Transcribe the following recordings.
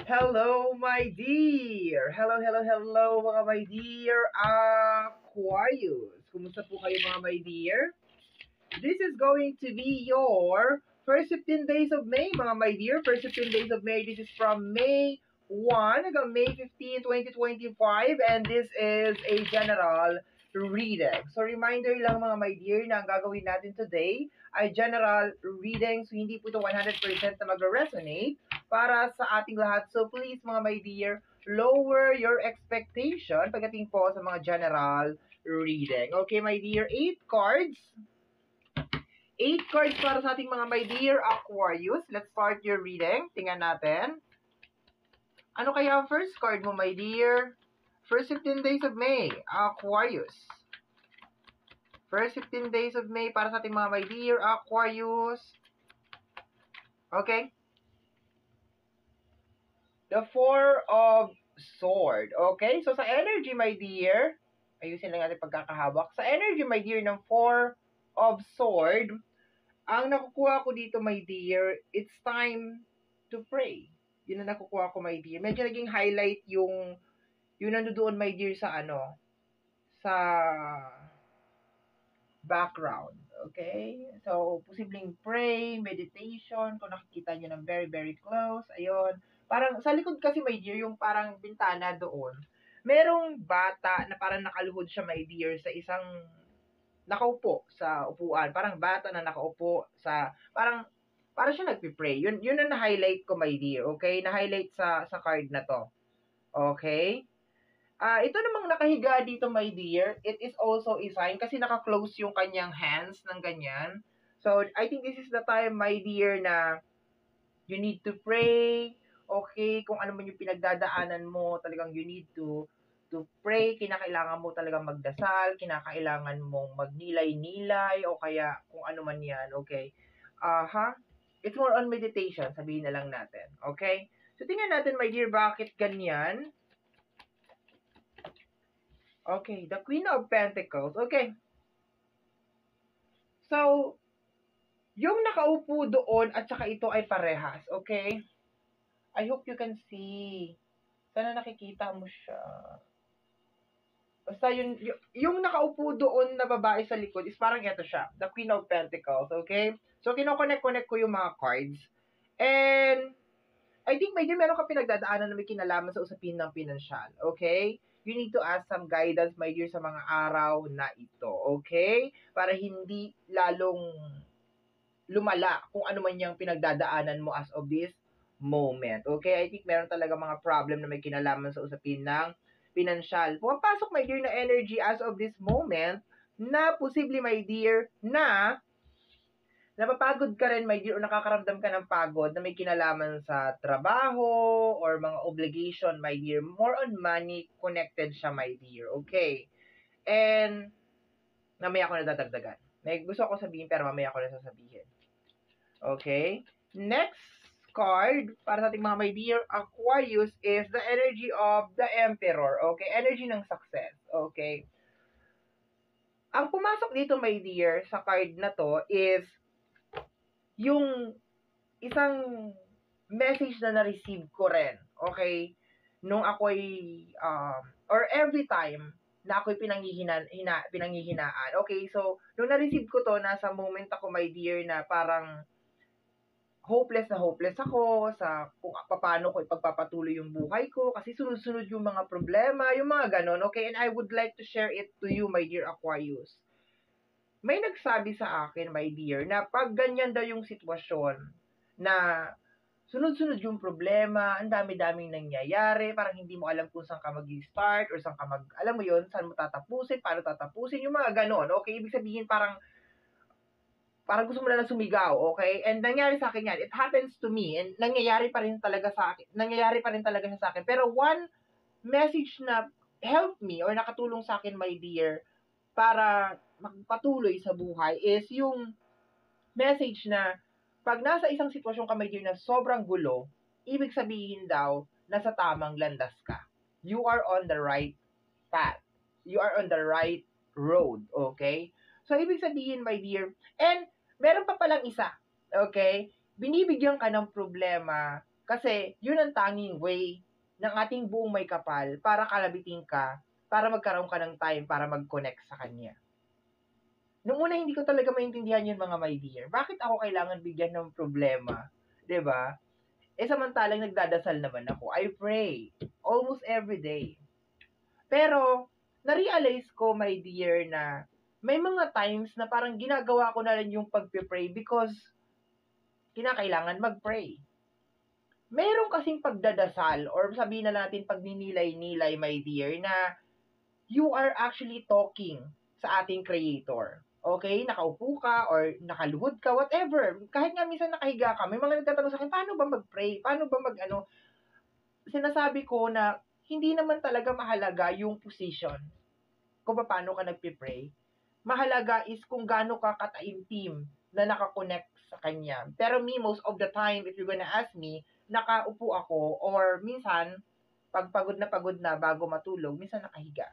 Hello, my dear! Hello, mga my dear Aquarius! Kumusta po kayo, mga my dear? This is going to be your first 15 days of May, mga my dear. First 15 days of May. This is from May 1 hanggang May 15, 2025. And this is a general reading. So, reminder lang, mga my dear, na ang gagawin natin today ay general reading. So, hindi po ito 100% na mag-resonate para sa ating lahat. So, please, mga my dear, lower your expectation pagdating po sa mga general reading. Okay, my dear, 8 cards. 8 cards para sa ating mga my dear Aquarius. Let's start your reading. Tingnan natin. Ano kaya ang first card mo, my dear? First 15 days of May, Aquarius. First 15 days of May para sa ating mga my dear Aquarius. Okay? The Four of Sword. Okay? So, sa energy, my dear, ayusin lang natin pagkakahawak. Sa energy, my dear, ng Four of Sword, ang nakukuha ko dito, my dear, it's time to pray. Yun ang nakukuha ko, my dear. Medyo naging highlight yung nandoon, my dear, sa sa background. Okay? So, posibleng pray, meditation, kung nakikita nyo ng very, very close. Ayun. Parang, sa likod kasi, my dear, yung parang bintana doon, merong bata na parang nakaluhod siya, my dear, sa isang nakaupo sa upuan. Parang bata na nakaupo sa, parang siya nagpipray. Yun ang na-highlight ko, my dear. Okay? Na-highlight sa card na to. Okay? Ito namang nakahiga dito, my dear, it is also a sign kasi naka-close yung kanyang hands ng ganyan. So, I think this is the time, my dear, na you need to pray. Okay? Kung ano man yung pinagdadaanan mo, talagang you need to pray, kinakailangan mo talagang magdasal, kinakailangan mong magnilay-nilay, o kaya kung ano man yan, okay? It's more on meditation, sabihin na lang natin, okay? So, tingnan natin, my dear, bakit ganyan? Okay, the Queen of Pentacles, okay. So, yung nakaupo doon at saka ito ay parehas, okay? I hope you can see. Sana nakikita mo siya. Basta yung nakaupo doon na babae sa likod is parang ito siya, the Queen of Pentacles, okay? So, kinoconnect ko yung mga cards. And, I think meron ka pinagdadaanan na may kinalaman sa usapin ng pinansyal, okay? You need to ask some guidance, my dear, sa mga araw na ito, okay? Para hindi lalong lumala kung ano man yung pinagdadaanan mo as of this moment, okay? I think meron talaga mga problem na may kinalaman sa usapin ng pinansyal. Pumapasok, my dear, na energy as of this moment na posible, my dear, na napapagod ka rin, my dear, o nakakaramdam ka ng pagod na may kinalaman sa trabaho or mga obligation, my dear. More on money connected siya, my dear. Okay? And, mamaya ko na dadagdagan. May gusto ko sabihin, pero mamaya ko na sasabihin. Okay? Next card para sa ating mga my dear Aquarius is the energy of the Emperor. Okay? Energy ng success. Okay? Ang pumasok dito, my dear, sa card na to is yung isang message na na-receive ko rin. Okay? Nung ako'y, or every time na ako'y pinanghihinaan. Okay? So, nung na-receive ko to, nasa moment ako, my dear, na parang hopeless ako sa kung paano ko ipagpapatuloy yung buhay ko kasi sunod-sunod yung mga problema, yung mga ganon, okay? And I would like to share it to you, my dear Aquarius. May nagsabi sa akin, my dear, na pag ganyan daw yung sitwasyon, na sunod-sunod yung problema, ang dami-daming nangyayari, parang hindi mo alam kung saan ka mag-start or saan ka alam mo yun, saan mo tatapusin, paano tatapusin, yung mga ganon, okay? Ibig sabihin parang gusto mo na sumigaw, okay? And nangyari sa akin yan. It happens to me. And nangyayari pa rin talaga siya sa akin. Pero one message na helped me or nakatulong sa akin, my dear, para magpatuloy sa buhay is yung message na pag nasa isang sitwasyon ka, my dear, na sobrang gulo, ibig sabihin daw, nasa tamang landas ka. You are on the right path. You are on the right road, okay? So, ibig sabihin, my dear, and meron pa palang isa, okay? Binibigyan ka ng problema Kasi, yun ang tanging way ng ating buong may kapal para kalabitin ka, para magkaroon ka ng time para mag-connect sa kanya. Noong una, hindi ko talaga maintindihan yun, mga my dear. Bakit ako kailangan bigyan ng problema? 'Di ba? Samantalang nagdadasal naman ako. I pray almost every day. Pero, na-realize ko, my dear, na may mga times na parang ginagawa ko na rin yung pag-pray because kinakailangan mag-pray. Meron kasing pagdadasal or sabihin na natin pagninilay-nilay, my dear, na you are actually talking sa ating Creator. Okay? Nakaupo ka or nakaluhod ka, whatever. Kahit nga minsan nakahiga ka, may mga nagtatanong sa akin, paano ba mag-pray? Paano ba mag-ano? Sinasabi ko na hindi naman talaga mahalaga yung position kung paano ka nagpipray. Mahalaga is kung gaano ka kataimtim na nakakonect sa Kanya. Pero me, most of the time, if you're gonna ask me, nakaupo ako or minsan, pag pagod na bago matulog, minsan nakahiga.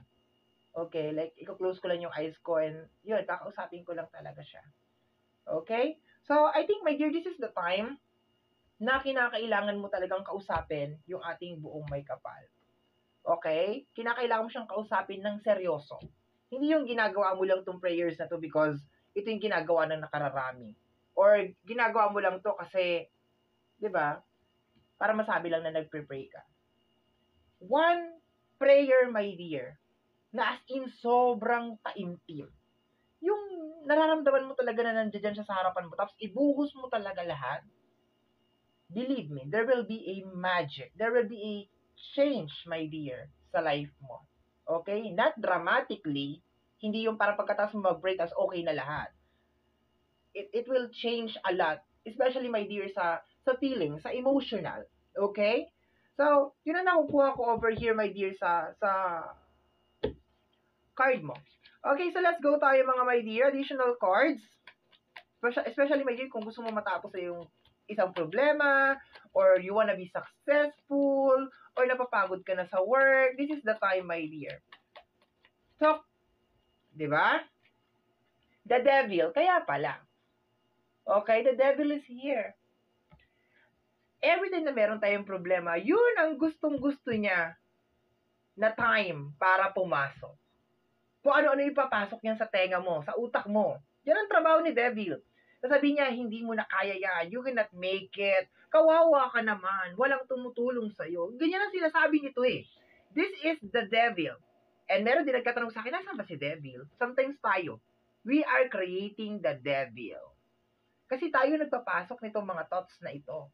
Okay? Like, i-close ko lang yung eyes ko and yun, kakausapin ko lang talaga siya. Okay? So, I think, my dear, this is the time na kinakailangan mo talagang kausapin yung ating buong may kapal. Okay? Kinakailangan mo siyang kausapin ng seryoso. Hindi yung ginagawa mo lang tong prayers na to because ito yung ginagawa ng nakararami. Or ginagawa mo lang to kasi, di ba, para masabi lang na nagpre-pray ka. One prayer, my dear, na as in sobrang taimtim. Yung nararamdaman mo talaga na nandiyan siya sa harapan mo, tapos ibuhos mo talaga lahat. Believe me, there will be a magic. There will be a change, my dear, sa life mo. Okay? Not dramatically, hindi yung para pagkatapos mo mag-break, tapos okay na lahat. It will change a lot, especially, my dear, sa feeling, sa emotional. Okay? So, yun ang nakukuha ko over here, my dear, sa card mo. Okay, so let's go tayo, mga my dear. Additional cards. Especially, my dear, kung gusto mo matapos sa yung isang problema, or you wanna be successful, or napapagod ka na sa work, this is the time, my dear. So, di ba? The devil, kaya pala. Okay, the devil is here. Every time na meron tayong problema, yun ang gustong-gusto niya na time para pumasok. Kung ano-ano ipapasok niya sa tenga mo, sa utak mo. Yan ang trabaho ni devil. Sasabihin niya, hindi mo na kaya yan. You cannot make it. Kawawa ka naman. Walang tumutulong sa'yo. Ganyan ang sinasabi nito eh. This is the devil. And meron din nagtatanong sa akin, nasaan ba si devil? Sometimes tayo, we are creating the devil. Kasi tayo nagpapasok nitong mga thoughts na ito.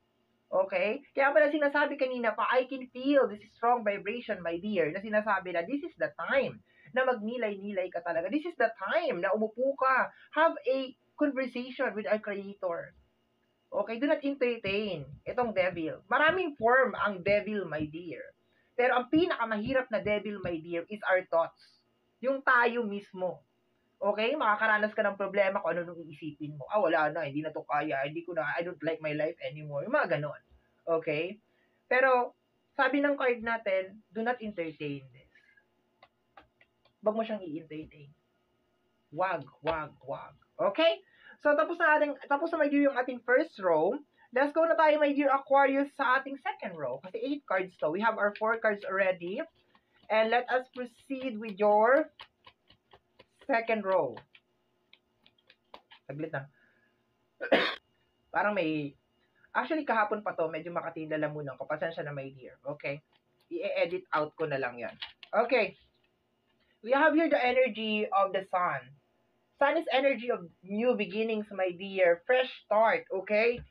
Okay? Kaya pala sinasabi kanina pa, I can feel this strong vibration, my dear, na sinasabi na this is the time na magnilay-nilay ka talaga. This is the time na umupo ka. Have a conversation with our Creator. Okay? Do not entertain itong devil. Maraming form ang devil, my dear. Pero ang pinakamahirap na devil, my dear, is our thoughts. Yung tayo mismo. Okay? Makakaranas ka ng problema kung ano nung iisipin mo. Wala na, hindi na to kaya, hindi ko na, I don't like my life anymore. Yung mga ganon. Okay? Pero, sabi ng card natin, do not entertain this. Wag mo siyang i-entertain. Wag. Okay? So, tapos na my dear yung ating first row. Let's go na tayo, my dear Aquarius, sa ating second row. Kasi 8 cards to. We have our 4 cards already. And let us proceed with your second row. Saglit na. Parang may... Actually, kahapon pa to, medyo makatindalamunan ko. Pasensya na, my dear. Okay? I-edit out ko na lang yan. Okay. We have here the energy of the sun. Sun is energy of new beginnings, my dear. Fresh start. Okay?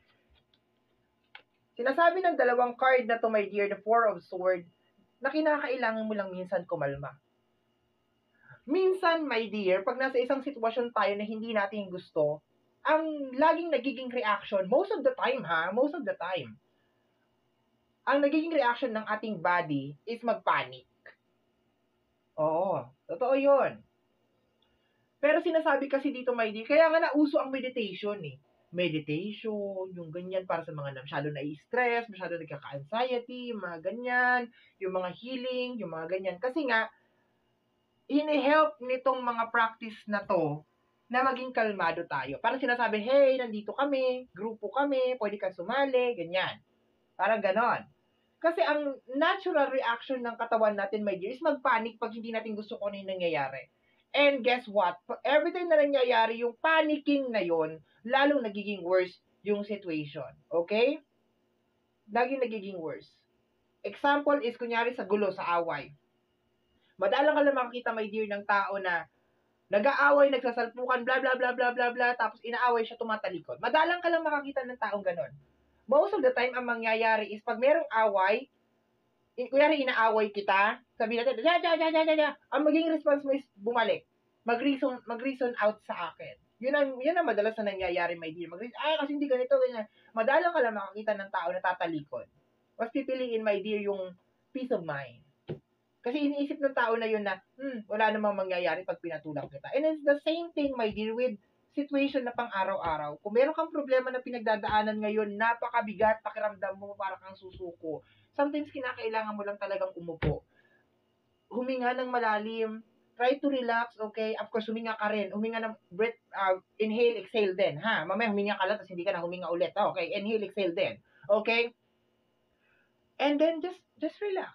Sinasabi ng dalawang card na to, my dear, the Four of Swords, na kinakailangan mo lang minsan kumalma. Minsan, my dear, pag nasa isang sitwasyon tayo na hindi natin gusto, ang laging nagiging reaction, most of the time, ang nagiging reaction ng ating body is magpanic. Oo, totoo yun. Pero sinasabi kasi dito, my dear, kaya nga nauso ang meditation eh. Meditation, yung ganyan para sa mga masyado na-stress, masyado nagkaka-anxiety, mga ganyan, yung mga healing, yung mga ganyan. Kasi nga, ini-help nitong mga practice na to na maging kalmado tayo. Parang sinasabi, hey, nandito kami, grupo kami, pwede kang sumali, ganyan. Parang ganon. Kasi ang natural reaction ng katawan natin, my dear, is mag-panic pag hindi natin gusto kung ano yung nangyayari. And guess what? Every time na nangyayari yung panicking na yon, lalong nagiging worse yung situation. Okay? Laging nagiging worse. Example is, kunyari sa gulo, sa away. Madalang ka lang makakita, my dear, ng tao na nag-aaway, nagsasalpukan, bla bla bla bla bla bla, tapos inaaway siya, tumatalikod. Madalang ka lang makakita ng taong ganon. Most of the time, ang mangyayari is, pag merong away, kunyari inaaway kita, sabi natin, ang maging response mo is bumalik. Mag-reason out sa akin. Yun ang madalas na nangyayari, my dear. Kasi hindi ganito, ganyan. Madalang ka lang makakita ng tao na tatalikod. Mas pipiliin, my dear, yung peace of mind. Kasi iniisip ng tao na yun na, wala namang mangyayari pag pinatulak kita. And it's the same thing, my dear, with situation na pang araw-araw. Kung meron kang problema na pinagdadaanan ngayon, napakabigat, pakiramdam mo, para kang susuko. Sometimes, kinakailangan mo lang talagang umupo. Huminga ng malalim. Try to relax, okay? Of course, huminga ka rin. Huminga ng breath, inhale, exhale din, ha? Mamaya huminga ka lang, tapos hindi ka na huminga ulit. Okay, inhale, exhale din. Okay? And then, just relax.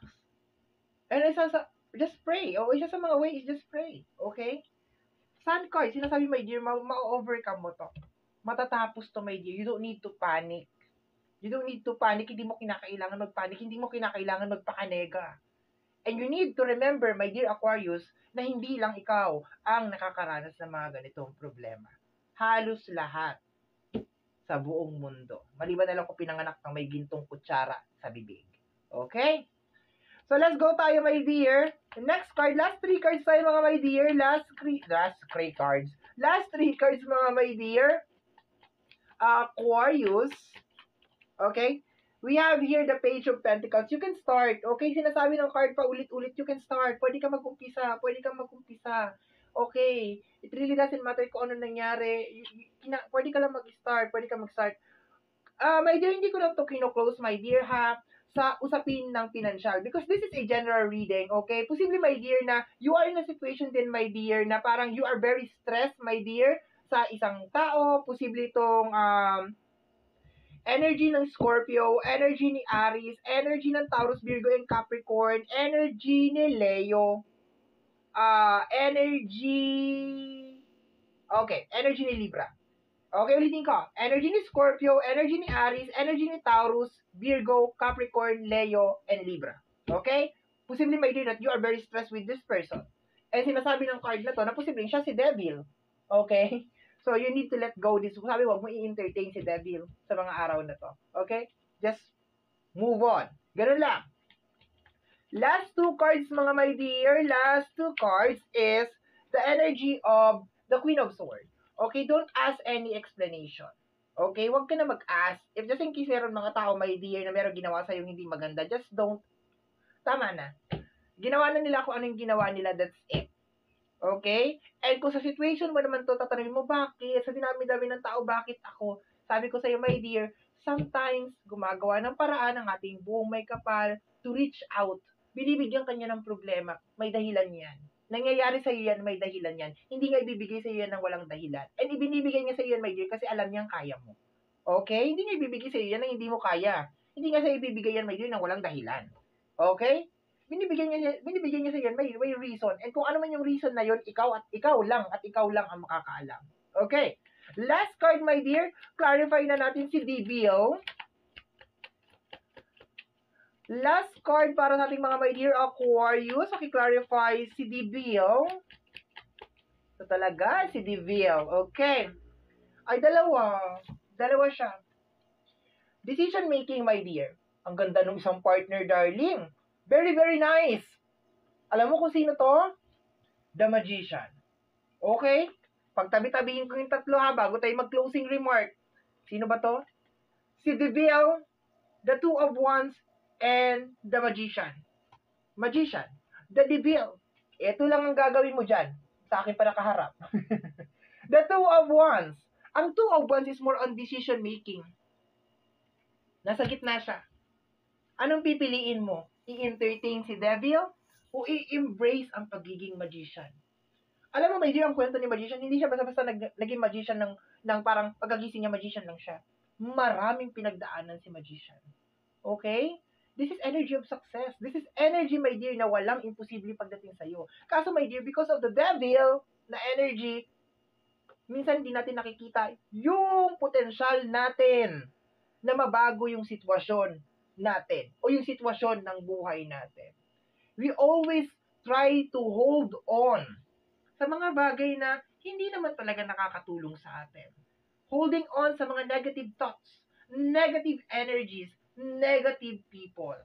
And just pray. O, isa sa mga way is just pray. Okay? Sun card, sinasabi, my dear, ma-overcome mo to. Matatapos to, my dear. You don't need to panic. You don't need to panic. Hindi mo kinakailangan magpanic. Hindi mo kinakailangan magpakanega. And you need to remember, my dear Aquarius, na hindi lang ikaw ang nakakaranas ng mga ganitong problema. Halos lahat sa buong mundo. Maliban na lang kung pinanganak ng may gintong kutsara sa bibig. Okay? So, let's go tayo, my dear. The next card, last 3 cards tayo, mga my dear. Last 3 cards. Last 3 cards, mga my dear. Aquarius. Okay? We have here the Page of Pentacles. You can start. Okay? Sinasabi ng card pa ulit-ulit, you can start. Pwede ka mag-umpisa. Okay? It really doesn't matter kung ano nangyari. Pwede ka lang mag-start. My dear, hindi ko lang to kino-close, my dear, ha? Sa usapin ng financial. Because this is a general reading, okay? Posible, my dear, na you are in a situation din, my dear, na parang you are very stressed, my dear, sa isang tao. Posible itong energy ng Scorpio, energy ni Aries, energy ng Taurus, Virgo, and Capricorn, energy ni Leo, energy ni Libra. Okay, ulitin ko. Energy ni Scorpio, energy ni Aries, energy ni Taurus, Virgo, Capricorn, Leo, and Libra. Okay? Posible, my dear, that you are very stressed with this person. And sinasabi ng card na to, na posible siya si Devil. Okay? So, you need to let go this. Sabi, wag mo i-entertain si Devil sa mga araw na to. Okay? Just move on. Ganun lang. Last 2 cards, mga my dear. Last 2 cards is the energy of the Queen of Swords. Okay, don't ask any explanation. Okay, wag ka na mag-ask. If just in case meron mga tao, my dear, na meron ginawa sa'yo hindi maganda, just don't. Tama na. Ginawa na nila kung ano yung ginawa nila, that's it. Okay? And kung sa situation mo naman to, tatanungin mo, bakit? Sa dinami-dami ng tao, bakit ako? Sabi ko sa'yo, my dear, sometimes, gumagawa ng paraan ng ating buong may kapal to reach out. Binibigyan kanya ng problema. May dahilan yan. Nangyayari sa iyo yan, may dahilan yan. Hindi nga ibibigay sa iyo yan ng walang dahilan. And ibinibigay niya sa iyo yan, my dear, kasi alam niyang kaya mo. Okay? Hindi niya ibibigay sa iyo yan ng hindi mo kaya. Hindi nga sa ibibigay yan, my dear, ng walang dahilan. Okay? Binibigyan niya sa iyo yan, may reason. And kung ano man yung reason na yun, ikaw lang ang makakaalam. Okay? Last card, my dear, clarify na natin si DBO. Last card para sa ating mga my dear Aquarius. Clarify si DBO. Ito talaga, si DBO. Okay. Ay, dalawa. Dalawa siya. Decision making, my dear. Ang ganda ng isang partner, darling. Very, very nice. Alam mo kung sino to? The Magician. Okay? Pagtabi-tabihin ko yung tatlo, ha, bago tayo mag-closing remark. Sino ba to? Si DBO, the Two of Wands, and the Magician. Magician. The Devil. Ito lang ang gagawin mo dyan. Sa akin pa nakaharap. The Two of Wands. Ang Two of Wands is more on decision making. Nasa gitna siya. Anong pipiliin mo? I-entertain si Devil o i-embrace ang pagiging Magician? Alam mo, my dear, ang kwento ni Magician, hindi siya basta-basta naging Magician ng parang pagkagising niya, Magician lang siya. Maraming pinagdaanan si Magician. Okay? This is energy of success. This is energy, my dear, na walang imposible pagdating sa'yo. Kaso, my dear, because of the devil na energy, minsan hindi natin nakikita yung potensyal natin na mabago yung sitwasyon natin o yung sitwasyon ng buhay natin. We always try to hold on sa mga bagay na hindi naman talaga nakakatulong sa atin. Holding on sa mga negative thoughts, negative energies, negative people.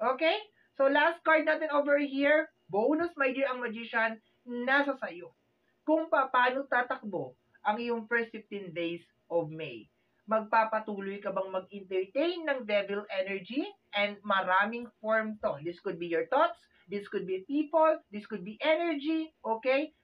Okay? So, last card natin over here, bonus, my dear, ang magician, nasa sayo. Kung paano tatakbo ang iyong first 15 days of May. Magpapatuloy ka bang mag-entertain ng devil energy? And maraming form to. This could be your thoughts, this could be people, this could be energy, okay?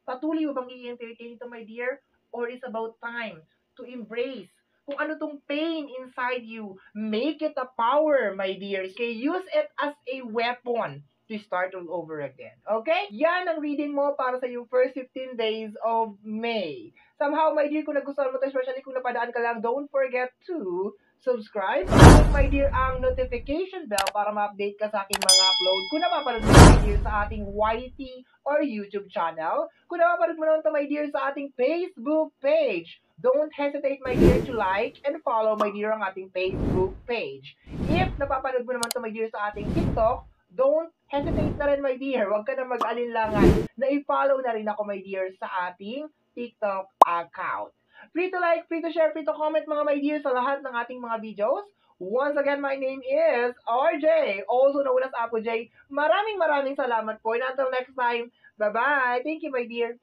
Patuloy mo bang i-entertain ito, my dear? Or is about time to embrace kung ano tong pain inside you. Make it a power, my dear. Okay? Use it as a weapon to start all over again. Okay? Yan ang reading mo para sa yung first 15 days of May. Somehow, my dear, kung nagustuhan mo ito, especially kung napadaan ka lang, don't forget to subscribe. At my dear, ang notification bell para ma-update ka sa aking mga upload. Kung napapanood mo, my dear, sa ating YT or YouTube channel. Kung napapanood mo naman ito, my dear, sa ating Facebook page. Don't hesitate, my dear, to like and follow, my dear, ang ating Facebook page. If napapanood mo naman ito, my dear, sa ating TikTok, don't hesitate na rin, my dear. Huwag ka na mag-alinlangan na i-follow na rin ako, my dear, sa ating TikTok account. Free to like, free to share, free to comment, mga my dear, sa lahat ng ating mga videos. Once again, my name is RJ, also known as Apo J. Maraming salamat po. And until next time, bye-bye. Thank you, my dear.